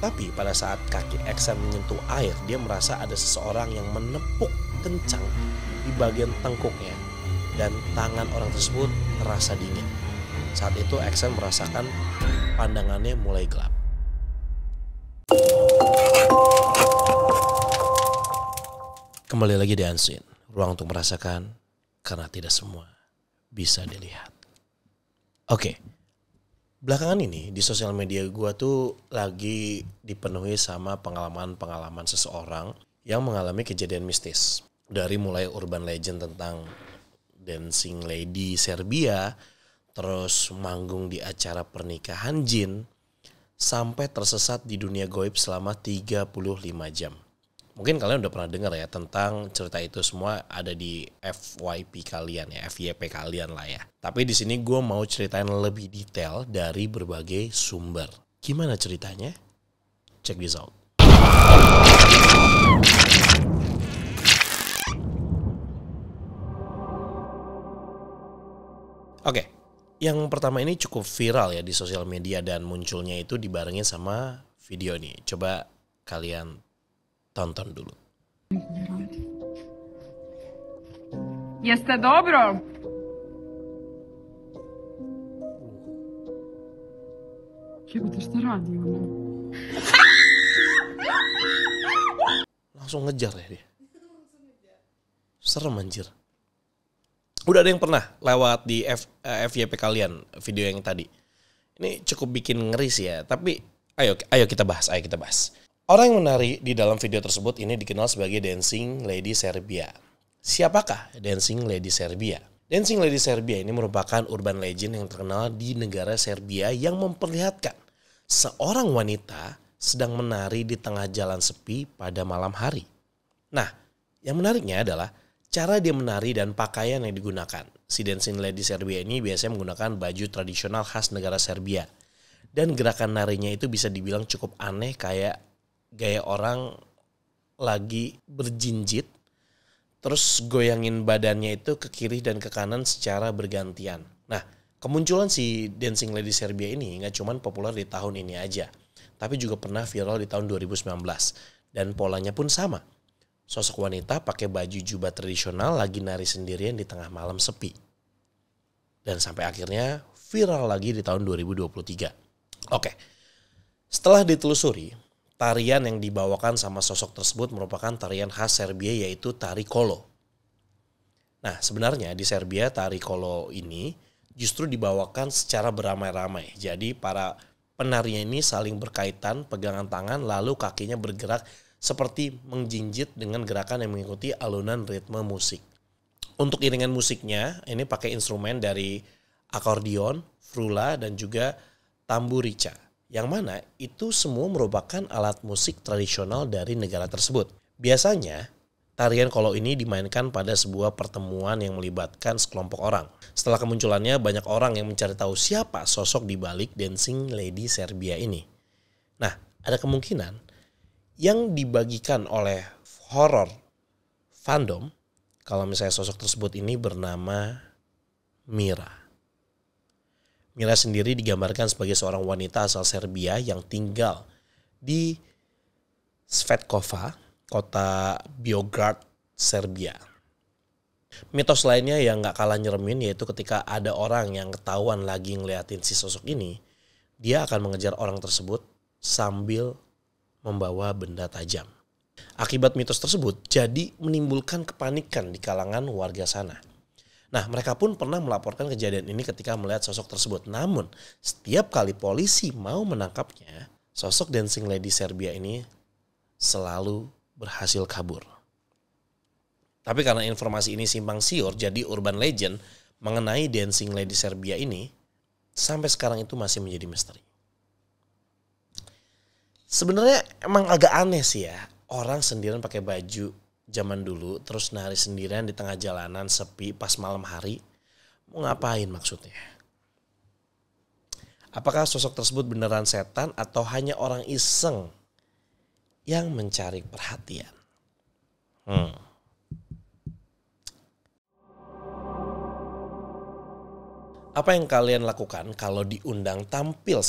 Tapi pada saat kaki Aksan menyentuh air, dia merasa ada seseorang yang menepuk kencang di bagian tengkuknya dan tangan orang tersebut terasa dingin. Saat itu Aksan merasakan pandangannya mulai gelap. Kembali lagi di Unseen, ruang untuk merasakan karena tidak semua bisa dilihat. Oke. Belakangan ini di sosial media gue tuh lagi dipenuhi sama pengalaman-pengalaman seseorang yang mengalami kejadian mistis. Dari mulai urban legend tentang dancing lady Serbia, terus manggung di acara pernikahan jin, sampai tersesat di dunia goib selama 35 jam. Mungkin kalian udah pernah dengar ya tentang cerita itu, semua ada di FYP kalian ya, FYP kalian lah ya. Tapi di sini gue mau ceritain lebih detail dari berbagai sumber. Gimana ceritanya? Check this out. Oke, yang pertama ini cukup viral ya di sosial media dan munculnya itu dibarengin sama video nih. Coba kalian tonton dulu. Jeste dobro? Jebote, šta radi ona? Langsung ngejar ya dia. Serem anjir. Udah ada yang pernah lewat di FYP kalian video yang tadi. Ini cukup bikin ngeri sih ya. Tapi ayo kita bahas. Orang yang menari di dalam video tersebut ini dikenal sebagai Dancing Lady Serbia. Siapakah Dancing Lady Serbia? Dancing Lady Serbia ini merupakan urban legend yang terkenal di negara Serbia yang memperlihatkan seorang wanita sedang menari di tengah jalan sepi pada malam hari. Nah, yang menariknya adalah cara dia menari dan pakaian yang digunakan. Si Dancing Lady Serbia ini biasanya menggunakan baju tradisional khas negara Serbia. Dan gerakan narinya itu bisa dibilang cukup aneh, kayak gaya orang lagi berjinjit, terus goyangin badannya itu ke kiri dan ke kanan secara bergantian. Nah, kemunculan si Dancing Lady Serbia ini gak cuman populer di tahun ini aja, tapi juga pernah viral di tahun 2019. Dan polanya pun sama. Sosok wanita pakai baju jubah tradisional lagi nari sendirian di tengah malam sepi. Dan sampai akhirnya viral lagi di tahun 2023. Oke, setelah ditelusuri, tarian yang dibawakan sama sosok tersebut merupakan tarian khas Serbia, yaitu tari kolo. Nah, sebenarnya di Serbia tari kolo ini justru dibawakan secara beramai-ramai. Jadi para penarinya ini saling berkaitan, pegangan tangan, lalu kakinya bergerak seperti mengjinjit dengan gerakan yang mengikuti alunan ritme musik. Untuk iringan musiknya ini pakai instrumen dari akordeon, frula, dan juga tamburica. Yang mana itu semua merupakan alat musik tradisional dari negara tersebut. Biasanya tarian kolo ini dimainkan pada sebuah pertemuan yang melibatkan sekelompok orang. Setelah kemunculannya, banyak orang yang mencari tahu siapa sosok di balik Dancing Lady Serbia ini. Nah, ada kemungkinan yang dibagikan oleh horror fandom kalau misalnya sosok tersebut ini bernama Mira. Mira sendiri digambarkan sebagai seorang wanita asal Serbia yang tinggal di Svetkova, kota Beograd, Serbia. Mitos lainnya yang gak kalah nyeremin yaitu ketika ada orang yang ketahuan lagi ngeliatin si sosok ini, dia akan mengejar orang tersebut sambil membawa benda tajam. Akibat mitos tersebut jadi menimbulkan kepanikan di kalangan warga sana. Nah, mereka pun pernah melaporkan kejadian ini ketika melihat sosok tersebut. Namun, setiap kali polisi mau menangkapnya, sosok Dancing Lady Serbia ini selalu berhasil kabur. Tapi karena informasi ini simpang siur, jadi urban legend mengenai Dancing Lady Serbia ini sampai sekarang itu masih menjadi misteri. Sebenarnya emang agak aneh sih ya, orang sendirian pakai baju zaman dulu terus nari sendirian di tengah jalanan sepi pas malam hari. Mau ngapain maksudnya? Apakah sosok tersebut beneran setan atau hanya orang iseng yang mencari perhatian? Apa yang kalian lakukan kalau diundang tampil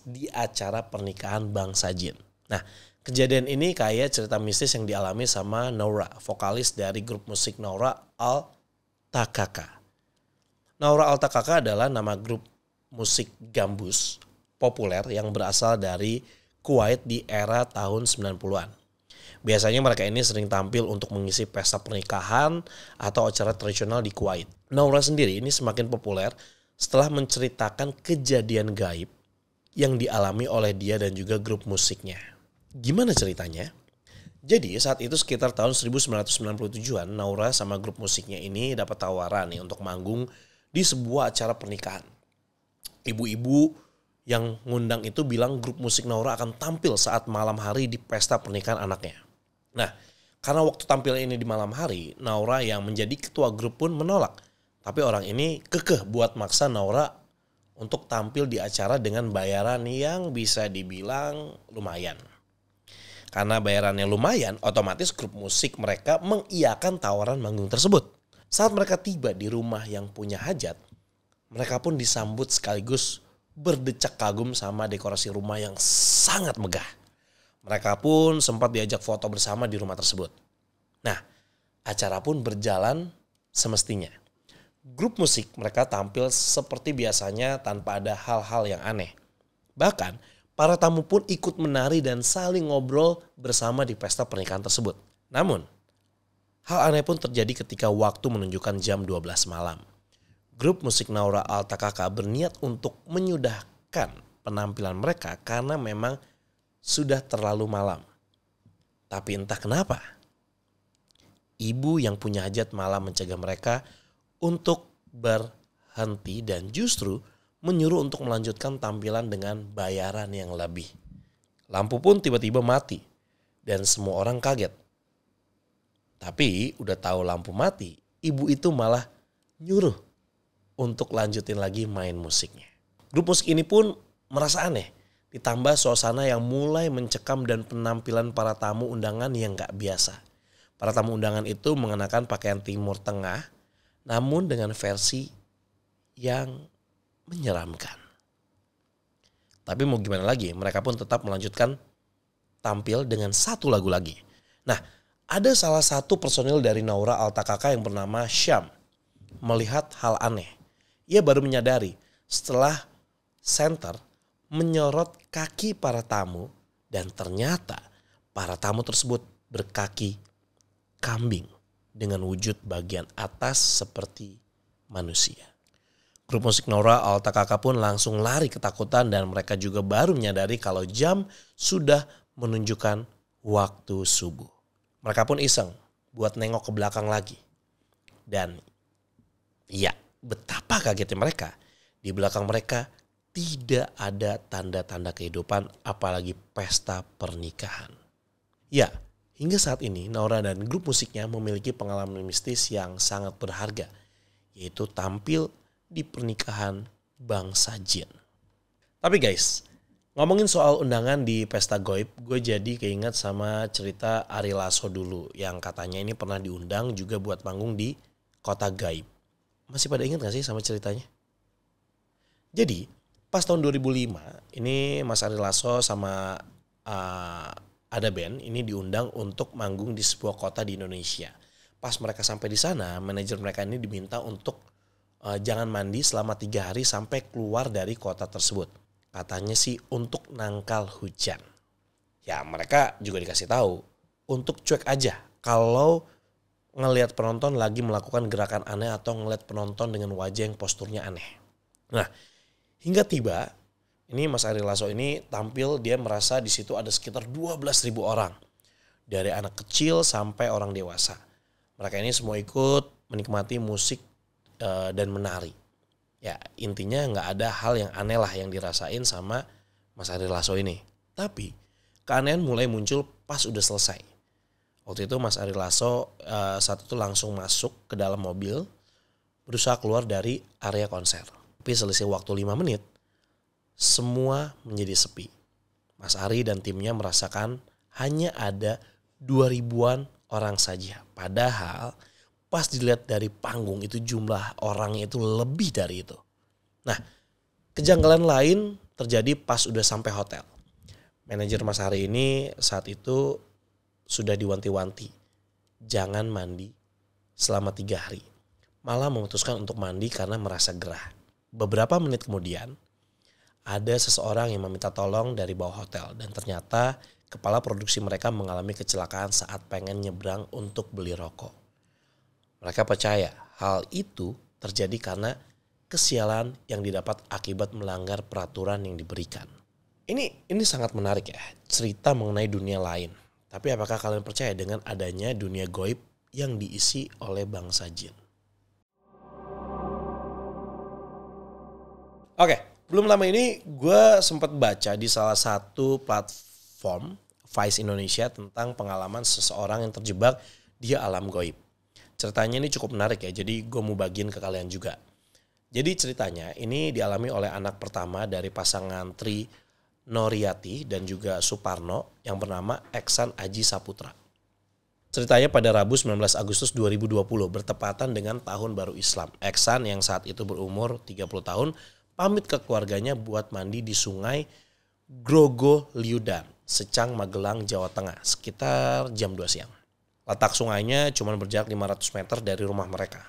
di acara pernikahan bangsa jin? Nah, kejadian ini kayak cerita mistis yang dialami sama Naura, vokalis dari grup musik Naura Al-Takaka. Naura Al-Takaka adalah nama grup musik gambus populer yang berasal dari Kuwait di era tahun 90-an. Biasanya mereka ini sering tampil untuk mengisi pesta pernikahan atau acara tradisional di Kuwait. Naura sendiri ini semakin populer setelah menceritakan kejadian gaib yang dialami oleh dia dan juga grup musiknya. Gimana ceritanya? Jadi saat itu sekitar tahun 1997-an Naura sama grup musiknya ini dapat tawaran nih untuk manggung di sebuah acara pernikahan. Ibu-ibu yang ngundang itu bilang grup musik Naura akan tampil saat malam hari di pesta pernikahan anaknya. Nah, karena waktu tampil ini di malam hari, Naura yang menjadi ketua grup pun menolak. Tapi orang ini kekeh buat maksa Naura untuk tampil di acara dengan bayaran yang bisa dibilang lumayan. Karena bayarannya lumayan, otomatis grup musik mereka mengiyakan tawaran manggung tersebut. Saat mereka tiba di rumah yang punya hajat, mereka pun disambut sekaligus berdecak kagum sama dekorasi rumah yang sangat megah. Mereka pun sempat diajak foto bersama di rumah tersebut. Nah, acara pun berjalan semestinya. Grup musik mereka tampil seperti biasanya tanpa ada hal-hal yang aneh. Bahkan, para tamu pun ikut menari dan saling ngobrol bersama di pesta pernikahan tersebut. Namun, hal aneh pun terjadi ketika waktu menunjukkan jam 12 malam. Grup musik Naura Al-Takaka berniat untuk menyudahkan penampilan mereka karena memang sudah terlalu malam. Tapi entah kenapa, ibu yang punya hajat malah mencegah mereka untuk berhenti dan justru menyuruh untuk melanjutkan tampilan dengan bayaran yang lebih. Lampu pun tiba-tiba mati dan semua orang kaget. Tapi udah tahu lampu mati, ibu itu malah nyuruh untuk lanjutin lagi main musiknya. Grup musik ini pun merasa aneh, ditambah suasana yang mulai mencekam dan penampilan para tamu undangan yang gak biasa. Para tamu undangan itu mengenakan pakaian Timur Tengah, namun dengan versi yang menyeramkan. Tapi mau gimana lagi, mereka pun tetap melanjutkan tampil dengan satu lagu lagi. Nah, ada salah satu personil dari Naura Al-Takaka yang bernama Syam melihat hal aneh. Ia baru menyadari setelah senter menyorot kaki para tamu dan ternyata para tamu tersebut berkaki kambing dengan wujud bagian atas seperti manusia. Grup musik Naura Al-Takaka pun langsung lari ketakutan dan mereka juga baru menyadari kalau jam sudah menunjukkan waktu subuh. Mereka pun iseng buat nengok ke belakang lagi. Dan ya, betapa kagetnya mereka. Di belakang mereka tidak ada tanda-tanda kehidupan apalagi pesta pernikahan. Ya, hingga saat ini Naura dan grup musiknya memiliki pengalaman mistis yang sangat berharga. Yaitu tampil di pernikahan bangsa jin. Tapi guys, ngomongin soal undangan di pesta goib, gue jadi keinget sama cerita Ari Lasso dulu yang katanya ini pernah diundang juga buat manggung di kota gaib. Masih pada ingat gak sih sama ceritanya? Jadi pas tahun 2005 ini Mas Ari Lasso sama ada band ini diundang untuk manggung di sebuah kota di Indonesia. Pas mereka sampai di sana, manajer mereka ini diminta untuk jangan mandi selama 3 hari sampai keluar dari kota tersebut. Katanya sih untuk nangkal hujan. Ya mereka juga dikasih tahu untuk cuek aja kalau ngelihat penonton lagi melakukan gerakan aneh atau ngelihat penonton dengan wajah yang posturnya aneh. Nah, hingga tiba ini Mas Ari Lasso ini tampil, dia merasa di situ ada sekitar 12.000 orang. Dari anak kecil sampai orang dewasa. Mereka ini semua ikut menikmati musik dan menari. Ya intinya nggak ada hal yang aneh lah yang dirasain sama Mas Ari Lasso ini. Tapi keanehan mulai muncul pas udah selesai. Waktu itu Mas Ari Lasso saat itu langsung masuk ke dalam mobil, berusaha keluar dari area konser. Tapi selisih waktu 5 menit, semua menjadi sepi. Mas Ari dan timnya merasakan hanya ada 2.000-an orang saja. Padahal pas dilihat dari panggung itu jumlah orangnya itu lebih dari itu. Nah, kejanggalan lain terjadi pas udah sampai hotel. Manajer Mas Hari ini saat itu sudah diwanti-wanti, jangan mandi selama 3 hari. Malah memutuskan untuk mandi karena merasa gerah. Beberapa menit kemudian, ada seseorang yang meminta tolong dari bawah hotel. Dan ternyata kepala produksi mereka mengalami kecelakaan saat pengen nyebrang untuk beli rokok. Mereka percaya hal itu terjadi karena kesialan yang didapat akibat melanggar peraturan yang diberikan. Ini sangat menarik ya, cerita mengenai dunia lain. Tapi apakah kalian percaya dengan adanya dunia gaib yang diisi oleh bangsa jin? Oke, belum lama ini gue sempat baca di salah satu platform Vice Indonesia tentang pengalaman seseorang yang terjebak di alam gaib. Ceritanya ini cukup menarik ya, jadi gue mau bagiin ke kalian juga. Jadi ceritanya ini dialami oleh anak pertama dari pasangan Tri Noriati dan juga Suparno yang bernama Eksan Aji Saputra. Ceritanya pada Rabu 19 Agustus 2020 bertepatan dengan Tahun Baru Islam. Eksan yang saat itu berumur 30 tahun pamit ke keluarganya buat mandi di sungai Grogoliudan, Secang, Magelang, Jawa Tengah sekitar jam 2 siang. Letak sungainya cuma berjarak 500 meter dari rumah mereka.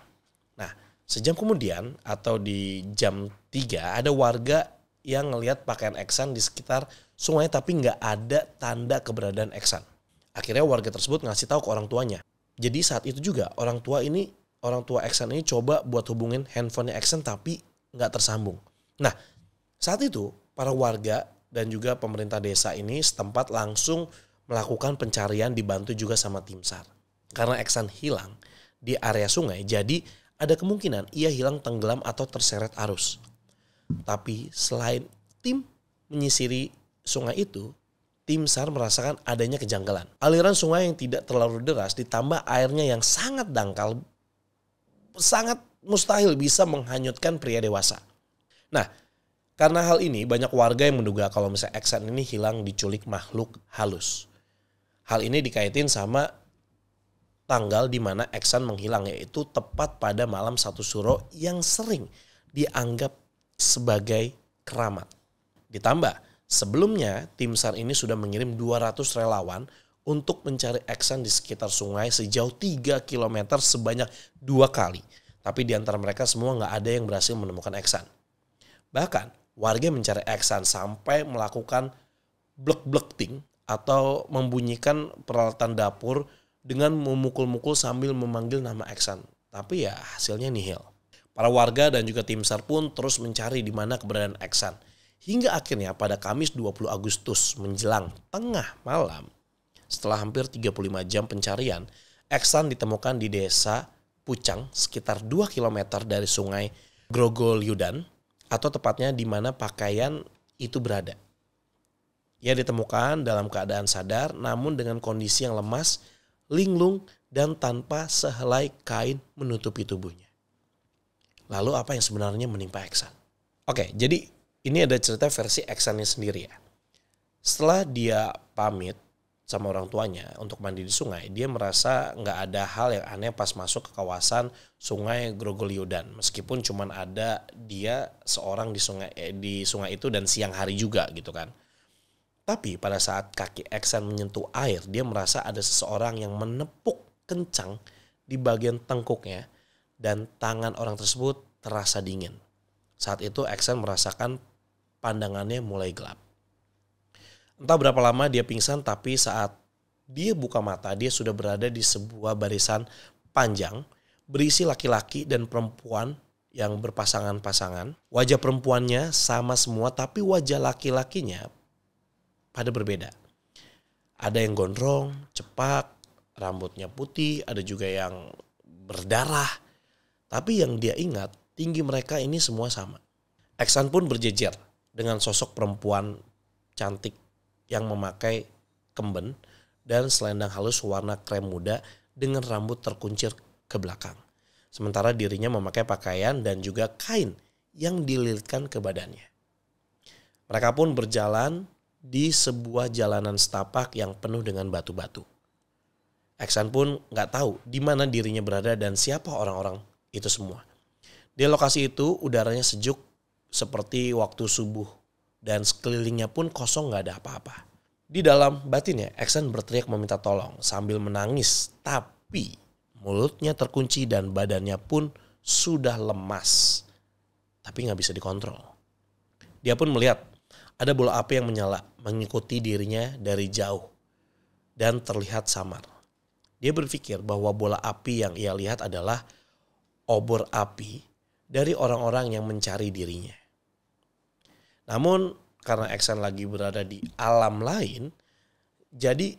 Nah, sejam kemudian atau di jam 3 ada warga yang ngelihat pakaian Eksan di sekitar sungai tapi nggak ada tanda keberadaan Eksan. Akhirnya warga tersebut ngasih tahu ke orang tuanya. Jadi saat itu juga orang tua Eksan ini coba buat hubungin handphonenya Eksan tapi nggak tersambung. Nah, saat itu para warga dan juga pemerintah desa ini setempat langsung melakukan pencarian dibantu juga sama tim SAR. Karena Eksan hilang di area sungai, jadi ada kemungkinan ia hilang tenggelam atau terseret arus. Tapi selain tim menyisiri sungai itu, tim SAR merasakan adanya kejanggalan. Aliran sungai yang tidak terlalu deras ditambah airnya yang sangat dangkal, sangat mustahil bisa menghanyutkan pria dewasa. Nah, karena hal ini banyak warga yang menduga kalau misalnya Eksan ini hilang diculik makhluk halus. Hal ini dikaitin sama tanggal di mana Eksan menghilang, yaitu tepat pada malam 1 Suro yang sering dianggap sebagai keramat. Ditambah, sebelumnya tim SAR ini sudah mengirim 200 relawan untuk mencari Eksan di sekitar sungai sejauh 3 km sebanyak 2 kali. Tapi di antara mereka semua nggak ada yang berhasil menemukan Eksan. Bahkan warga mencari Eksan sampai melakukan blek-blekting atau membunyikan peralatan dapur dengan memukul-mukul sambil memanggil nama Eksan. Tapi ya hasilnya nihil. Para warga dan juga tim SAR pun terus mencari di mana keberadaan Eksan. Hingga akhirnya pada Kamis 20 Agustus menjelang tengah malam, setelah hampir 35 jam pencarian, Eksan ditemukan di desa Pucang sekitar 2 km dari sungai Grogoliudan, atau tepatnya di mana pakaian itu berada. Ia ditemukan dalam keadaan sadar namun dengan kondisi yang lemas, linglung, dan tanpa sehelai kain menutupi tubuhnya. Lalu apa yang sebenarnya menimpa Eksan? Oke, jadi ini ada cerita versi Eksannya sendiri ya. Setelah dia pamit sama orang tuanya untuk mandi di sungai, dia merasa nggak ada hal yang aneh pas masuk ke kawasan sungai Grogoliudan. Meskipun cuman ada dia seorang di sungai itu dan siang hari juga gitu kan. Tapi pada saat kaki Eksan menyentuh air, dia merasa ada seseorang yang menepuk kencang di bagian tengkuknya dan tangan orang tersebut terasa dingin. Saat itu Eksan merasakan pandangannya mulai gelap. Entah berapa lama dia pingsan, tapi saat dia buka mata, dia sudah berada di sebuah barisan panjang berisi laki-laki dan perempuan yang berpasangan-pasangan. Wajah perempuannya sama semua, tapi wajah laki-lakinya pada berbeda. Ada yang gondrong, cepak, rambutnya putih, ada juga yang berdarah. Tapi yang dia ingat, tinggi mereka ini semua sama. Eksan pun berjejer dengan sosok perempuan cantik yang memakai kemben dan selendang halus warna krem muda dengan rambut terkuncir ke belakang. Sementara dirinya memakai pakaian dan juga kain yang dililitkan ke badannya. Mereka pun berjalan di sebuah jalanan setapak yang penuh dengan batu-batu. Eksan pun gak tahu di mana dirinya berada dan siapa orang-orang itu semua. Di lokasi itu udaranya sejuk seperti waktu subuh dan sekelilingnya pun kosong gak ada apa-apa. Di dalam batinnya, Aksan berteriak meminta tolong sambil menangis. Tapi mulutnya terkunci dan badannya pun sudah lemas. Tapi gak bisa dikontrol. Dia pun melihat ada bola api yang menyala mengikuti dirinya dari jauh dan terlihat samar. Dia berpikir bahwa bola api yang ia lihat adalah obor api dari orang-orang yang mencari dirinya. Namun karena Aksan lagi berada di alam lain, jadi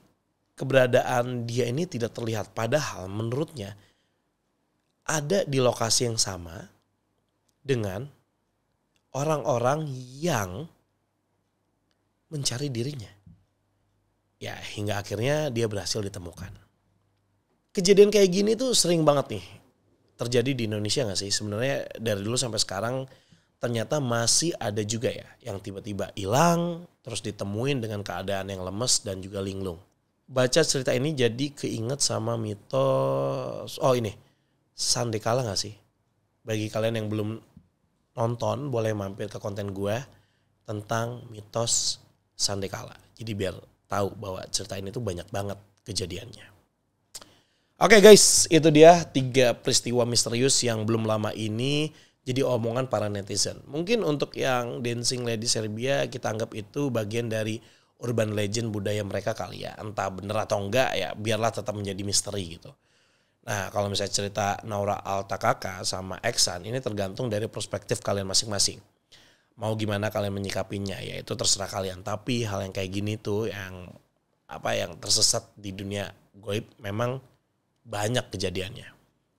keberadaan dia ini tidak terlihat. Padahal menurutnya ada di lokasi yang sama dengan orang-orang yang mencari dirinya. Ya, hingga akhirnya dia berhasil ditemukan. Kejadian kayak gini tuh sering banget nih terjadi di Indonesia gak sih? Sebenarnya dari dulu sampai sekarang ternyata masih ada juga ya yang tiba-tiba hilang terus ditemuin dengan keadaan yang lemes dan juga linglung. Baca cerita ini jadi keinget sama mitos, Sandekala gak sih? Bagi kalian yang belum nonton boleh mampir ke konten gue tentang mitos Sandekala. Jadi biar tahu bahwa cerita ini tuh banyak banget kejadiannya. Oke guys, itu dia 3 peristiwa misterius yang belum lama ini jadi omongan para netizen. Mungkin untuk yang Dancing Lady Serbia kita anggap itu bagian dari urban legend budaya mereka kali ya. Entah bener atau enggak ya biarlah tetap menjadi misteri gitu. Nah kalau misalnya cerita Naura Altakaka sama Aksan ini tergantung dari perspektif kalian masing-masing. Mau gimana kalian menyikapinya ya itu terserah kalian. Tapi hal yang kayak gini tuh yang tersesat di dunia goib memang banyak kejadiannya.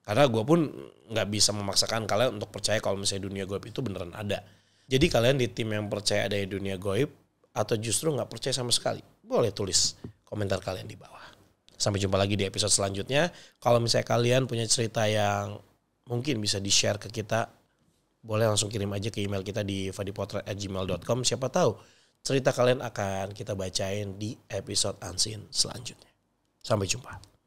Karena gue pun gak bisa memaksakan kalian untuk percaya kalau misalnya dunia goib itu beneran ada. Jadi kalian di tim yang percaya ada di dunia goib atau justru gak percaya sama sekali, boleh tulis komentar kalian di bawah. Sampai jumpa lagi di episode selanjutnya. Kalau misalnya kalian punya cerita yang mungkin bisa di-share ke kita, boleh langsung kirim aja ke email kita di fadipotret@gmail.com. Siapa tahu cerita kalian akan kita bacain di episode Unseen selanjutnya. Sampai jumpa.